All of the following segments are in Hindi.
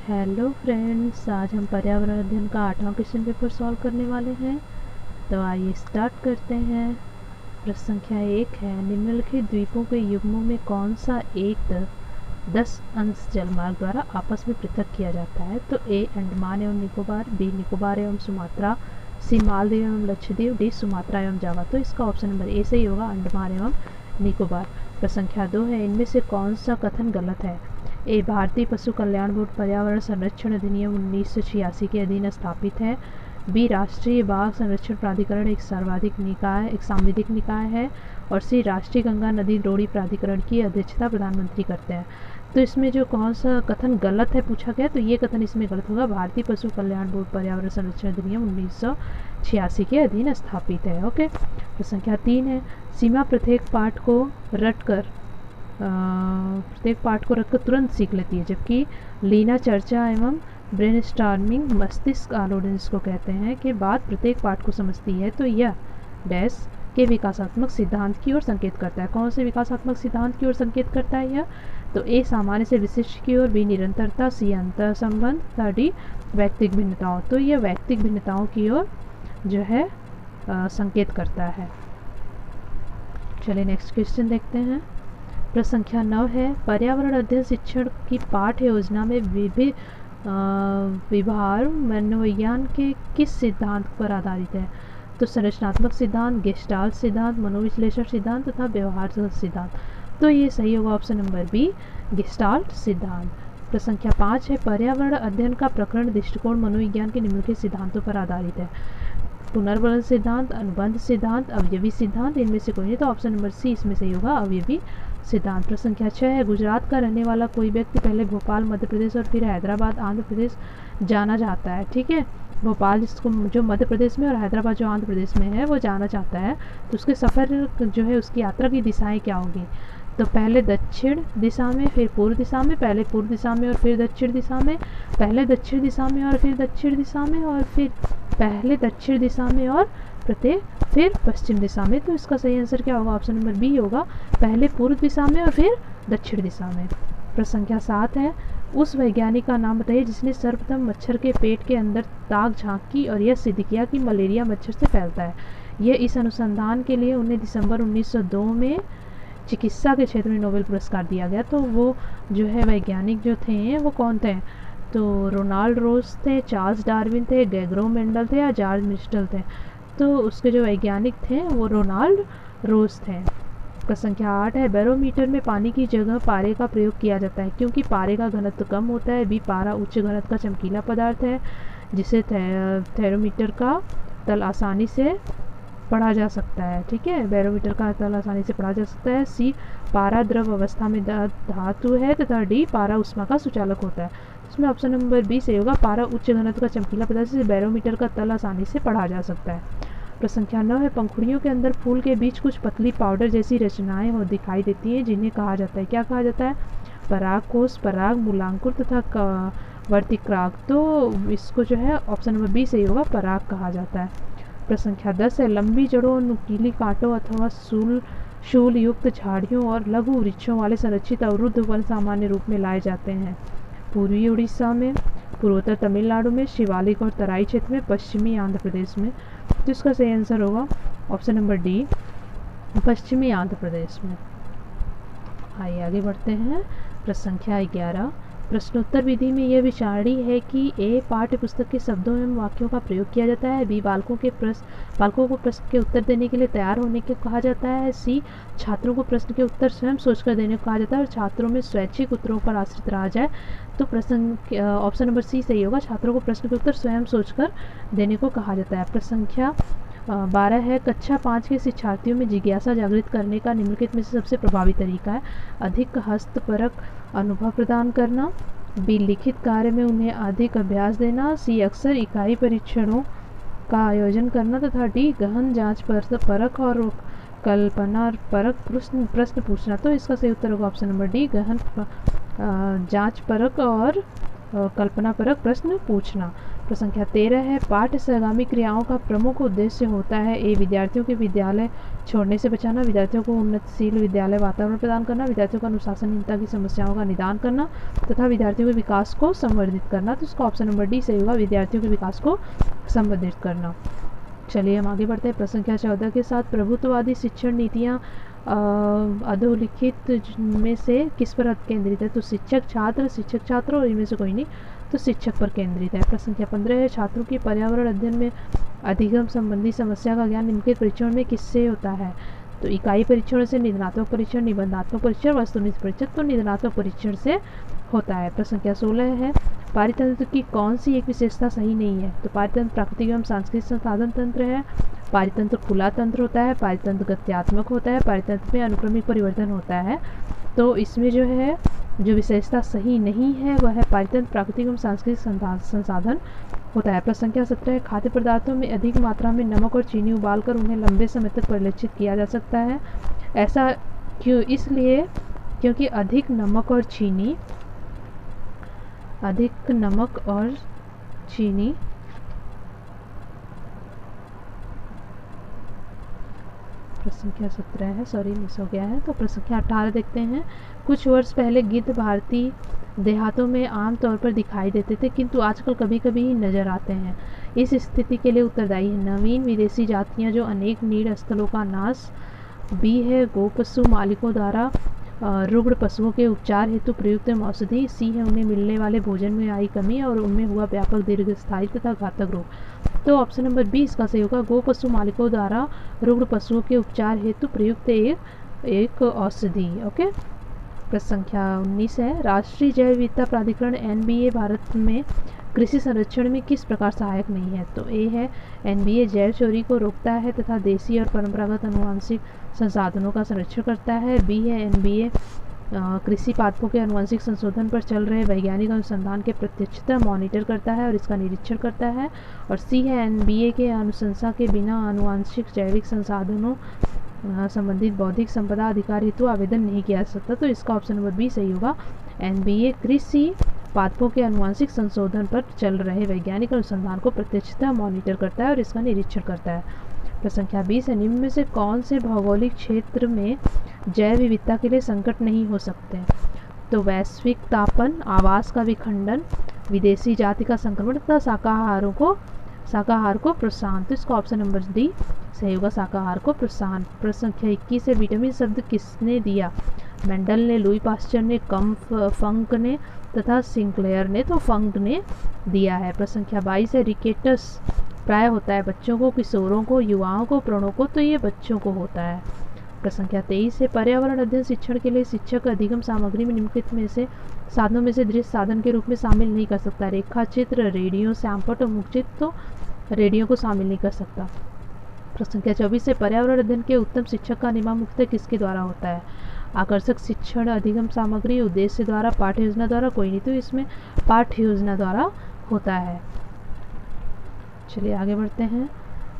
हेलो फ्रेंड्स, आज हम पर्यावरण अध्ययन का 8वां क्वेश्चन पेपर सॉल्व करने वाले हैं। तो आइए स्टार्ट करते हैं। प्रश्न संख्या 1 है, निम्नलिखित द्वीपों के युग्मों में कौन सा एक 10 अंश जलमार्ग द्वारा आपस में पृथक किया जाता है? तो ए अंडमान एवं निकोबार, बी निकोबार एवं सुमात्रा, सी मालदीव एवं लक्षद्वीप, डी सुमात्रा एवं जावा। तो इसका ऑप्शन नंबर ए सही होगा, अंडमान एवं निकोबार। प्रश्न संख्या 2 है, इनमें से कौन सा कथन गलत है? ए भारतीय पशु कल्याण बोर्ड पर्यावरण संरक्षण अधिनियम 1986 के अधीन स्थापित है। बी राष्ट्रीय बाघ संरक्षण प्राधिकरण एक सांविधिक निकाय है। और सी राष्ट्रीय गंगा नदी द्रोणी प्राधिकरण की अध्यक्षता प्रधानमंत्री करते हैं। तो इसमें जो कौन सा कथन गलत है पूछा गया, तो ये कथन इसमें गलत होगा, भारतीय पशु कल्याण बोर्ड पर्यावरण संरक्षण अधिनियम 1986 के अधीन स्थापित है। ओके। तो संख्या 3 है, सीमा प्रत्येक पाठ को रटकर तुरंत सीख लेती है, जबकि लीना चर्चा एवं ब्रेनस्टॉर्मिंग मस्तिष्क आलोडन इसको कहते हैं कि बाद प्रत्येक पाठ को समझती है। तो यह डैश के विकासात्मक सिद्धांत की ओर संकेत करता है। कौन से विकासात्मक सिद्धांत की ओर संकेत करता है यह? तो ए सामान्य से विशिष्ट की ओर, बी निरंतरता, सी अंतर संबंध, डी वैयक्तिक भिन्नताओं। तो यह वैयक्तिक भिन्नताओं की ओर जो है संकेत करता है। चलिए नेक्स्ट क्वेश्चन देखते हैं। प्रश्न संख्या 9 है, पर्यावरण अध्ययन शिक्षण की पाठ योजना में विभार मनोविज्ञान के किस सिद्धांत पर आधारित है? तो संरचनात्मक सिद्धांत, गेस्टाल्ट सिद्धांत, मनोविश्लेषण सिद्धांत तथा व्यवहार सिद्धांत। तो ये सही होगा ऑप्शन नंबर बी, गेस्टाल्ट सिद्धांत। प्रश्न संख्या 5 है, पर्यावरण अध्ययन का प्रकरण दृष्टिकोण मनोविज्ञान के निम्नलिखित सिद्धांतों पर आधारित है? पुनर्बलन सिद्धांत, अनुबंध सिद्धांत, अवयवी सिद्धांत। इनमें से कोई नहीं, तो ऑप्शन नंबर सी इसमें सही होगा, अवयवी सिद्धांत। प्रश्न संख्या 6 है, गुजरात का रहने वाला कोई व्यक्ति पहले भोपाल मध्य प्रदेश और फिर हैदराबाद आंध्र प्रदेश जाना चाहता है। ठीक है, भोपाल जिसको जो मध्य प्रदेश में और हैदराबाद जो आंध्र प्रदेश में है वो जाना चाहता है, तो उसके सफ़र जो है उसकी यात्रा की दिशाएं क्या होगी? तो पहले दक्षिण दिशा में, फिर पूर्व दिशा में, पहले पूर्व दिशा में और फिर दक्षिण दिशा में, पहले दक्षिण दिशा में और फिर दक्षिण दिशा में, और फिर पहले दक्षिण दिशा में और फिर पश्चिम दिशा में। तो इसका सही आंसर क्या होगा? ऑप्शन नंबर बी होगा, पहले पूर्व दिशा में और फिर दक्षिण दिशा में। प्रश्न संख्या 7 है, उस वैज्ञानिक का नाम बताइए जिसने सर्वप्रथम मच्छर के पेट के अंदर ताक झांकी और यह सिद्ध किया कि मलेरिया मच्छर से फैलता है। यह इस अनुसंधान के लिए 19 दिसंबर 1902 में चिकित्सा के क्षेत्र में नोबेल पुरस्कार दिया गया। तो वो जो है वैज्ञानिक जो थे वो कौन थे? तो रोनाल्ड रोज थे, चार्ल्स डार्विन थे, गैग्रो मेंडल थे या जॉर्ज मिस्टल थे? तो उसके जो वैज्ञानिक थे वो रोनाल्ड रोज थे। प्रश्न संख्या 8 है, बैरोमीटर में पानी की जगह पारे का प्रयोग किया जाता है क्योंकि पारे का घनत्व कम होता है। बी पारा उच्च घनत्व का चमकीला पदार्थ है जिसे थर्मोमीटर का तल आसानी से पढ़ा जा सकता है। ठीक है, बैरोमीटर का तल आसानी से पढ़ा जा सकता है। सी पारा द्रव अवस्था में धातु है तथा डी पारा उष्मा का सुचालक होता है। इसमें ऑप्शन नंबर बी सही होगा, पारा उच्च घनत्व का चमकीला पदार्थ जिसे बैरोमीटर का तल आसानी से पढ़ा जा सकता है। प्रश्न संख्या 9 है, पंखुड़ियों के अंदर फूल के बीच कुछ पतली पाउडर जैसी रचनाएं हो दिखाई देती हैं जिन्हें कहा जाता है? क्या कहा जाता है? परागकोश, पराग मूलांकुर तथा वर्तिक्राग। तो इसको जो है ऑप्शन नंबर बी सही होगा, पराग कहा जाता है। प्रश्न संख्या 10 है, लंबी जड़ों, नुकीली कांटों अथवा शूल युक्त झाड़ियों और लघु वृक्षों वाले संरक्षित अवरुद्ध वन सामान्य रूप में लाए जाते हैं? पूर्वी उड़ीसा में, पूर्वोत्तर तमिलनाडु में, शिवालिक और तराई क्षेत्र में, पश्चिमी आंध्र प्रदेश में। तो इसका सही आंसर होगा ऑप्शन नंबर डी, पश्चिमी आंध्र प्रदेश में। आइए आगे बढ़ते हैं। प्रश्न संख्या 11, प्रश्नोत्तर विधि में यह विचारणी है कि ए पाठ्य पुस्तक के शब्दों एवं वाक्यों का प्रयोग किया जाता है। बी बालकों को प्रश्न के उत्तर देने के लिए तैयार होने को कहा जाता है। सी छात्रों को प्रश्न के उत्तर स्वयं सोचकर देने को कहा जाता है और छात्रों में स्वैच्छिक उत्तरों पर आश्रित रहा जाए। तो प्रश्न ऑप्शन नंबर सी सही होगा, छात्रों को प्रश्न के उत्तर स्वयं सोचकर देने को कहा जाता है। प्रश्न संख्या 12 है, कक्षा 5 के शिक्षार्थियों में जिज्ञासा जागृत करने का निम्नलिखित में से सबसे प्रभावी तरीका है? अधिक हस्तपरक अनुभव प्रदान करना, बी लिखित कार्य में उन्हें अधिक अभ्यास देना, सी अक्सर इकाई परीक्षणों का आयोजन करना तथा डी गहन जांच परख और कल्पना परक प्रश्न पूछना। तो इसका सही उत्तर होगा ऑप्शन नंबर डी, गहन जांच परक और कल्पना परक प्रश्न पूछना। संख्या 13 है पाठ्य सहगामी क्रियाओं का प्रमुख उद्देश्य होता है ए विद्यार्थियों के विद्यालय छोड़ने से बचाना, विद्यार्थियों को उन्नतशील विद्यालय वातावरण प्रदान करना, विद्यार्थियों को अनुशासनहीनता की समस्याओं का निदान करना तथा विद्यार्थियों के विकास को संवर्धित करना। तो इसका ऑप्शन नंबर डी सही होगा, विद्यार्थियों के विकास को संवर्धित करना। चलिए हम आगे बढ़ते हैं। प्रश्न संख्या 14 के साथ प्रभुत्ववादी शिक्षण नीतियाँ अधोलिखित में से किस पर केंद्रित है? तो शिक्षक छात्र और इनमें से कोई नहीं, तो शिक्षक पर केंद्रित है। प्रश्न संख्या 15 है छात्रों की पर्यावरण अध्ययन में अधिगम संबंधी समस्या का ज्ञान निम्नलिखित परीक्षण में किससे होता है? तो इकाई परीक्षण से, निदानात्मक परीक्षण, निबंधात्मक परीक्षण, वस्तुनिष्ठ परीक्षण। तो निदानात्मक परीक्षण से होता है। प्रश्न संख्या 16 है पारितंत्र की कौन सी एक विशेषता सही नहीं है? तो पारितंत्र प्राकृतिक एवं सांस्कृतिक संसाधन तंत्र है, पारितंत्र खुला तंत्र होता है, पारितंत्र गत्यात्मक होता है, पारितंत्र में अनुक्रमिक परिवर्तन होता है। तो इसमें जो है जो विशेषता सही नहीं है वह है पारितंत्र प्राकृतिक एवं सांस्कृतिक संसाधन होता है। प्रश्न संख्या 17 है खाद्य पदार्थों में अधिक मात्रा में नमक और चीनी उबालकर उन्हें लंबे समय तक परिलक्षित किया जा सकता है। ऐसा क्यों? इसलिए क्योंकि अधिक नमक और चीनी प्रश्न संख्या 17 है, सॉरी मिस हो गया है। तो प्रश्न संख्या 18 देखते हैं। कुछ वर्ष पहले गिद्ध भारतीय देहातों में आम तौर पर दिखाई देते थे किंतु आजकल कभी कभी ही नजर आते हैं। इस स्थिति के लिए उत्तरदायी है नवीन विदेशी जातियां जो अनेक नीड़ स्थलों का नाश, बी है गोपशु मालिकों द्वारा रुग्ण पशुओं के उपचार हेतु प्रयुक्त औषधि, सी है उन्हें मिलने वाले भोजन में आई कमी और उनमें हुआ व्यापक दीर्घस्थायी तथा घातक रोग। तो ऑप्शन नंबर बी इसका सही होगा, गो पशु मालिकों द्वारा रुग्ण पशुओं के उपचार हेतु प्रयुक्त एक औषधि। ओके। प्रश्न संख्या 19 है राष्ट्रीय जैव विविधता प्राधिकरण एनबीए भारत में कृषि संरक्षण में किस प्रकार सहायक नहीं है? तो ए है एनबीए जैव चोरी को रोकता है तथा देसी और परंपरागत आनुवंशिक संसाधनों का संरक्षण करता है, बी है एनबीए कृषि पादपों के आनुवंशिक संशोधन पर चल रहे वैज्ञानिक अनुसंधान के प्रत्यक्षता मॉनिटर करता है और इसका निरीक्षण करता है, और सी है एनबीए के अनुशंसा के बिना आनुवंशिक जैविक संसाधनों संबंधित बौद्धिक संपदा अधिकार हेतु आवेदन नहीं किया जा सकता। तो इसका ऑप्शन नंबर बी सही होगा, एनबीए कृषि पादपों के आनुवंशिक संशोधन पर चल रहे वैज्ञानिक अनुसंधान को प्रत्यक्षता मॉनिटर करता है और इसका निरीक्षण करता है। प्रश्न संख्या 20 है निम्न में से कौन से भौगोलिक क्षेत्र में जैव विविधता के लिए संकट नहीं हो सकते? तो वैश्विक तापन, आवास का विखंडन, विदेशी जाति का संक्रमण तथा शाकाहार को प्रोत्साहन। तो इसका ऑप्शन नंबर डी सही होगा, शाकाहार को प्रोत्साहन। प्रश्न संख्या 21 है विटामिन शब्द किसने दिया? मेंडल ने, लुई पास्चर ने, फंक ने तथा सिंक्लेयर ने। तो फंक ने दिया है। प्रश्न संख्या 22 है रिकेटस प्राय होता है बच्चों को, किशोरों को, युवाओं को, प्रणों को। तो ये बच्चों को होता है। प्रश्न संख्या 23 है पर्यावरण अध्ययन शिक्षण के लिए शिक्षक अधिगम सामग्री में निम्नलिखित में से साधनों में से दृश्य साधन के रूप में शामिल नहीं कर सकता? रेखा चित्र, रेडियो, श्यामपट और मुखचित्र। तो रेडियो को शामिल नहीं कर सकता। प्रश्न संख्या 24 है पर्यावरण अध्ययन के उत्तम शिक्षक का निर्माण मुख्यतः किसके द्वारा होता है? आकर्षक शिक्षण, अधिगम सामग्री, उद्देश्य द्वारा, पाठ्य योजना द्वारा, कोई नहीं। तो इसमें पाठ्य योजना द्वारा होता है। चलिए आगे बढ़ते हैं।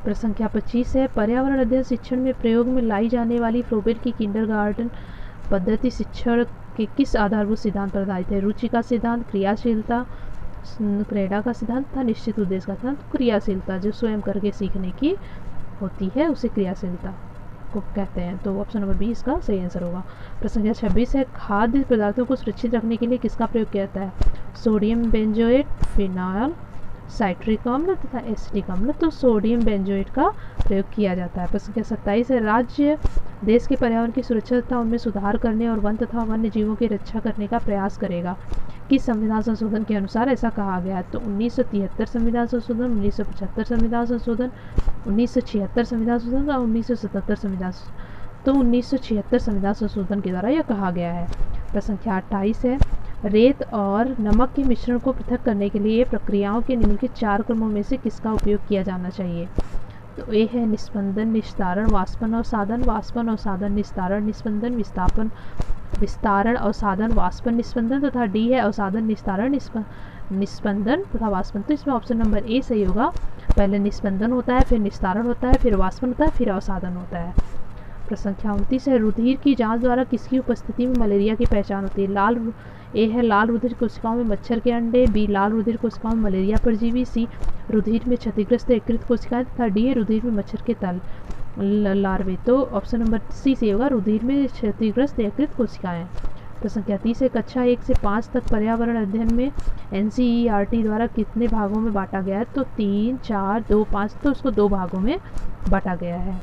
प्रश्न संख्या 25 है पर्यावरण अध्ययन शिक्षण में प्रयोग में लाई जाने वाली फ्रोबेल की किंडरगार्टन पद्धति शिक्षण के किस आधारभूत सिद्धांत पर आधारित है? रुचि का सिद्धांत, क्रियाशीलता, क्रीड़ा का सिद्धांत तथा निश्चित उद्देश्य का सिद्धांत। क्रियाशीलता जो स्वयं करके सीखने की होती है उसे क्रियाशीलता को कहते हैं। तो ऑप्शन नंबर बी इसका सही आंसर होगा। प्रश्न संख्या 26 है खाद्य पदार्थों को सुरक्षित रखने के लिए किसका प्रयोग किया जाता है? सोडियम बेंजोएट, फिनॉल, साइट्रिक अम्ल तथा एसिटिक अम्ल। तो सोडियम बेंजोएट का प्रयोग किया जाता है। प्रश्न संख्या 27 है राज्य देश के पर्यावरण की सुरक्षा तथा उनमें सुधार करने और वन तथा वन्य जीवों की रक्षा करने का प्रयास करेगा। किस संविधान संशोधन के अनुसार ऐसा कहा गया है? तो 1973 संविधान संशोधन, 1975 संविधान संशोधन, 1976 संविधान संशोधन और 1977 संविधान। तो 1976 संविधान संशोधन के द्वारा यह कहा गया है। प्रश्न संख्या 28 है रेत और नमक के मिश्रण को पृथक करने के लिए प्रक्रियाओं के निम्नलिखित 4 क्रमों में से किसका उपयोग किया जाना चाहिए? तो ए है निस्पंदन, निस्तारण, वाष्पन और साधन, वाष्पन और साधन, निस्तारण, निस्पंदन, विस्तारण और साधन, वाष्पन, निस्पंदन तथा डी है अवसाधन, निस्तारण, निस्पंदन तथा वाष्पन। तो इसमें ऑप्शन नंबर ए सही होगा। पहले निस्पंदन होता है, फिर निस्तारण होता है, फिर वाष्पन होता है, फिर अवसाधन होता है। प्रश्न संख्या 29 है, रुधिर की जांच द्वारा किसकी उपस्थिति में मलेरिया की पहचान होती है? ए है लाल रुधिर कोशिकाओं में मच्छर के अंडे, बी लाल रुधिर कोशिकाओं में मलेरिया परजीवी, सी रुधिर में क्षतिग्रस्त यकृत कोशिकाएं तथा डी है रुधिर में मच्छर के तल लार्वे। तो ऑप्शन नंबर सी से होगा रुधिर में क्षतिग्रस्त यकृत कोशिकाएं। तो संख्या 30 है, कक्षा 1 से 5 तक पर्यावरण अध्ययन में NCERT द्वारा कितने भागों में बांटा गया है? तो 3, 4, 2, 5। तो उसको 2 भागों में बांटा गया है।